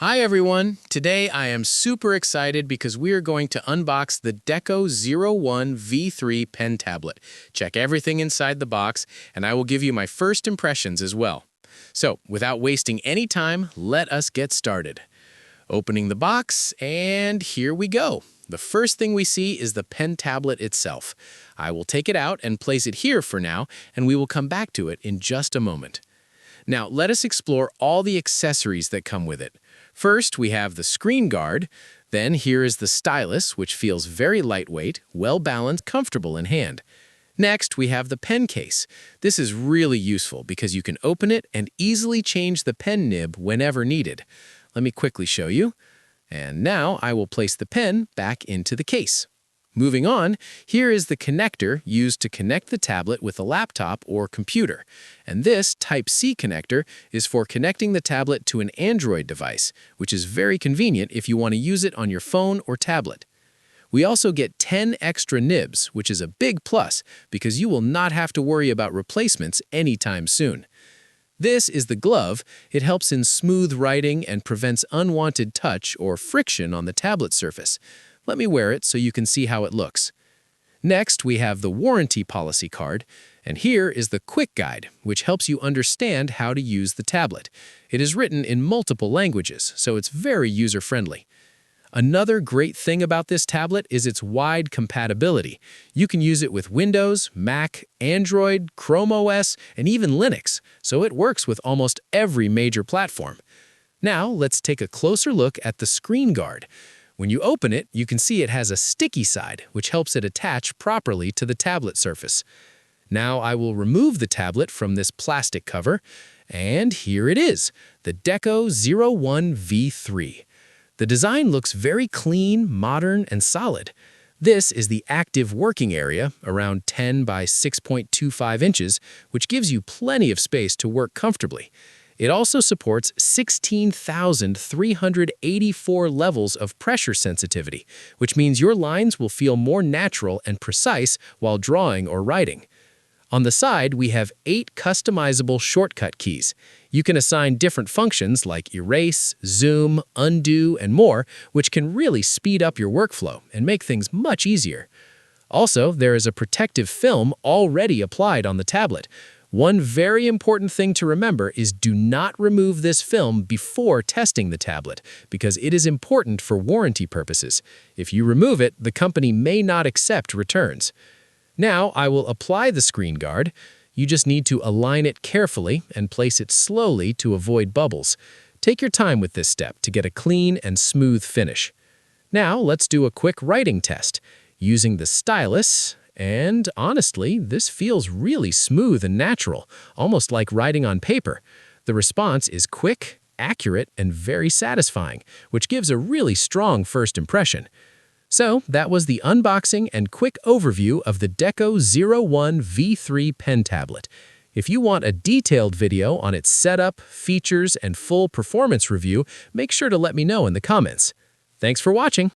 Hi everyone! Today I am super excited because we are going to unbox the Deco 01 V3 pen tablet. Check everything inside the box, and I will give you my first impressions as well. So, without wasting any time, let us get started. Opening the box, and here we go. The first thing we see is the pen tablet itself. I will take it out and place it here for now, and we will come back to it in just a moment. Now, let us explore all the accessories that come with it. First, we have the screen guard. Then here is the stylus, which feels very lightweight, well-balanced, comfortable in hand. Next, we have the pen case. This is really useful because you can open it and easily change the pen nib whenever needed. Let me quickly show you. And now I will place the pen back into the case. Moving on, here is the connector used to connect the tablet with a laptop or computer. And this Type-C connector is for connecting the tablet to an Android device, which is very convenient if you want to use it on your phone or tablet. We also get 10 extra nibs, which is a big plus because you will not have to worry about replacements anytime soon. This is the glove. It helps in smooth writing and prevents unwanted touch or friction on the tablet surface. Let me wear it so you can see how it looks. Next, we have the warranty policy card, and here is the quick guide, which helps you understand how to use the tablet. It is written in multiple languages, so it's very user-friendly. Another great thing about this tablet is its wide compatibility. You can use it with Windows, Mac, Android, Chrome OS, and even Linux, so it works with almost every major platform. Now, let's take a closer look at the screen guard. When you open it, you can see it has a sticky side, which helps it attach properly to the tablet surface. Now I will remove the tablet from this plastic cover, and here it is, the Deco 01 V3. The design looks very clean, modern, and solid. This is the active working area, around 10 by 6.25 inches, which gives you plenty of space to work comfortably. It also supports 16,384 levels of pressure sensitivity, which means your lines will feel more natural and precise while drawing or writing. On the side, we have 8 customizable shortcut keys. You can assign different functions like erase, zoom, undo, and more, which can really speed up your workflow and make things much easier. Also, there is a protective film already applied on the tablet. One very important thing to remember is do not remove this film before testing the tablet, because it is important for warranty purposes. If you remove it, the company may not accept returns. Now, I will apply the screen guard. You just need to align it carefully and place it slowly to avoid bubbles. Take your time with this step to get a clean and smooth finish. Now, let's do a quick writing test. Using the stylus, and honestly, this feels really smooth and natural, almost like writing on paper. The response is quick, accurate, and very satisfying, which gives a really strong first impression. So, that was the unboxing and quick overview of the Deco 01 V3 pen tablet. If you want a detailed video on its setup, features, and full performance review, make sure to let me know in the comments. Thanks for watching!